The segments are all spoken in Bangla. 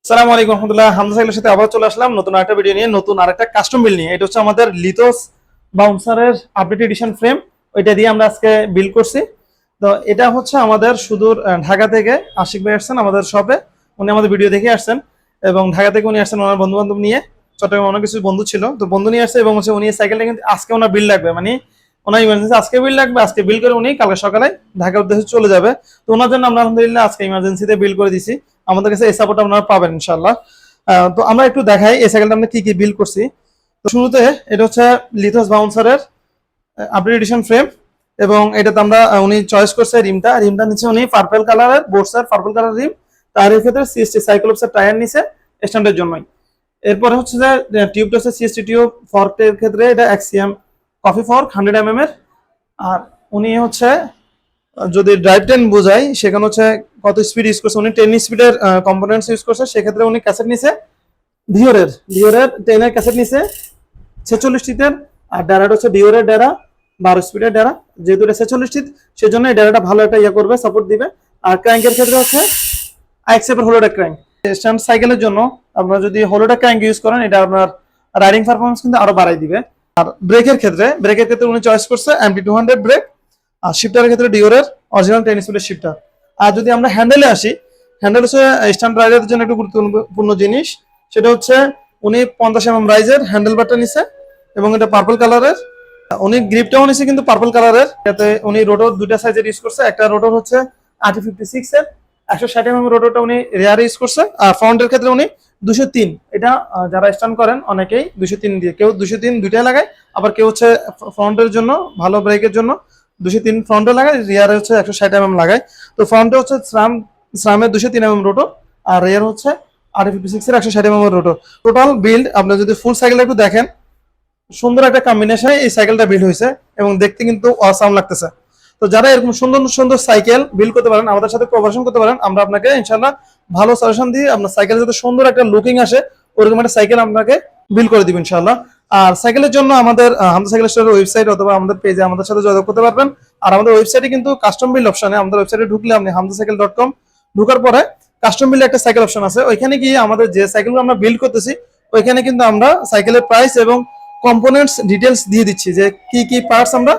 আসসালামু আলাইকুম রহমতুল্লাহ। হামজা সাইকেলের সাথে আবার চলে আসলাম নতুন আরেকটা ভিডিও নিয়ে, নতুন আরেকটা কাস্টম বিল নিয়ে। এটা হচ্ছে আমাদের লিথোস বাউন্সারের আপডেট এডিশন ফ্রেম, ওইটা দিয়ে আমরা আজকে বিল করছি। তো এটা হচ্ছে আমাদের সুদূর ঢাকা থেকে আশিক ভাই আসছেন আমাদের শপে। উনি আমাদের ভিডিও দেখে আসছেন এবং ঢাকা থেকে উনি আসছেন ওনার বন্ধু বান্ধব নিয়ে। চট্টগ্রামে অনেক কিছু বন্ধু ছিল, তো বন্ধু নিয়ে আসছে এবং হচ্ছে উনি সাইকেলটা কিন্তু আজকে ওনার বিল লাগবে, মানে ওনার ইমার্জেন্সি আজকে বিল লাগবে। আজকে বিল করে উনি কালকে সকালে ঢাকার উদ্দেশ্যে চলে যাবে। তো ওনার জন্য আমরা আলহামদুলিল্লাহ আজকে ইমার্জেন্সিতে বিল করে দিছি। আমাদের কাছে এই সাপোর্ট আপনারা পাবেন ইনশাল্লাহ। তো আমরা একটু দেখাই এই সাইকেলটা আমরা কি কি বিল করছি। তো শুরুতে এটা হচ্ছে লিথোস বাউন্সারের আপডেট এডিশন ফ্রেম, এবং এটাতে আমরা উনি চয়েস করছে রিমটা নিচে উনি পার্পল কালারের বোর্ডসের পার্পল কালার রিম। টায়ারের ক্ষেত্রে সিএসটি সাইক্লোপসের টায়ার নিচে স্ট্যান্ডের জন্যই। এরপরে হচ্ছে যে টিউবটা হচ্ছে সিএসটি টিউব, ফর্কের ক্ষেত্রে এটা এক্সিএম কফি ফর্ক 100 এর। আর উনি হচ্ছে যদি ড্রাইভ টেন বোঝাই সেখানে হচ্ছে কত স্পিড ইউজ করছে, উনি 10 স্পিডের কম্পোনেন্টস ইউজ করছে। সেক্ষেত্রে উনি ক্যাসেট নিছে ভিওরের 10 এর ক্যাসেট নিছে 46 টিতের। আর ডেরাটা হচ্ছে ভিওরের ডেরা 12 স্পিডের ডেরা, যেহেতু এটা 46 টিত সেজন্য এই ডেরাটা ভালো একটা করবে, সাপোর্ট দিবে। আর ক্র্যাঙ্কের ক্ষেত্রে হচ্ছে আইএক্সএফের হলোডা ক্র্যাঙ্ক। স্ট্যান্ড সাইকেলের জন্য আপনারা যদি হলোডা ক্র্যাঙ্ক ইউজ করেন এটা আপনার রাইডিং পারফরমেন্স কিন্তু আরো বাড়াই দিবে। আর ব্রেকের ক্ষেত্রে উনি চয়েস করছে এমটি 200 ব্রেক। আর শিফটারের ক্ষেত্রে ডিওরের অরিজিনাল 10 স্পিডের শিফটার। আর যদি আমরা হ্যান্ডেলে আসি, হ্যান্ডেল হচ্ছে স্ট্যান্ড রাইডারদের জন্য একটু গুরুত্বপূর্ণ জিনিস। সেটা হচ্ছে উনি 50 রাইজের হ্যান্ডেল বারটা নিছে এবং এটা পার্পল কালারের। উনি গ্রিপটাও নিছে কিন্তু পার্পল কালারের। যাতে উনি রোটর দুইটা সাইজের ইউজ করছে। একটা রোটর হচ্ছে RT56 এর 160 রোটরটা উনি রেয়ার ইউজ করছে। আর ফ্রন্টের ক্ষেত্রে উনি 203, এটা যারা স্ট্যান্ড করেন অনেকেই 203 দিয়ে, কেউ 203 দুইটাই লাগায়, আবার কেউ হচ্ছে ফ্রন্টের জন্য ভালো ব্রেকের জন্য 203 ফ্রন্টে লাগায়, রিয়ারে হচ্ছে 160 লাগায়। তো ফ্রন্টে হচ্ছে স্রামের 203 রোটর, আর রিয়ার হচ্ছে RT56 এর 160 রোটর। টোটাল বিল্ড আপনার যদি ফুল সাইকেলটা একটু দেখেন, সুন্দর একটা কম্বিনেশনে এই সাইকেলটা বিল্ড হয়েছে এবং দেখতে কিন্তু অসাম লাগতেছে। তো যারা এরকম সুন্দর সুন্দর সাইকেল বিল্ড করতে পারেন, আমাদের সাথে কোঅপারেশন করতে পারেন, আমরা আপনাকে ইনশাআল্লাহ ভালো সাজেশন দিয়ে আপনার সাইকেল যাতে সুন্দর একটা লুকিং আসে ওরকম একটা সাইকেল আপনাকে বিল্ড করে দিব ইনশাআল্লাহ। আর সাইকেলের জন্য আমাদের হামজা সাইকেল স্টোরের ওয়েবসাইট অথবা আমাদের পেজে আমাদের সাথে যোগাযোগ করতে পারবেন। আর আমাদের ওয়েবসাইটে কিন্তু কাস্টম বিল্ড অপশনে, আমাদের ওয়েবসাইটে ঢুকলে আপনি hamzacycle.com ঢোকার পরে কাস্টম বিল্ড একটা সাইকেল অপশন আছে, ওইখানে গিয়ে আমাদের যে সাইকেলগুলো আমরা বিল্ড করতেছি ওইখানে কিন্তু আমরা সাইকেলের প্রাইস এবং কম্পোনেন্টস ডিটেলস দিয়ে দিচ্ছি, যে কি কি পার্টস আমরা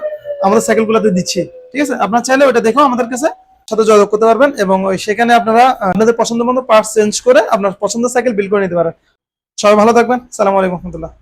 আমাদের সাইকেলগুলোতে দিচ্ছি। ঠিক আছে, আপনারা চাইলে ওটা দেখো আমাদের কাছে সাথে যোগাযোগ করতে পারবেন এবং ওই সেখানে আপনারা আপনাদের পছন্দ মতো পার্টস চেঞ্জ করে আপনার পছন্দের সাইকেল বিল্ড করে নিতে পারেন। সবাই ভালো থাকবেন। আসসালামু আলাইকুম রহমতুল্লাহ।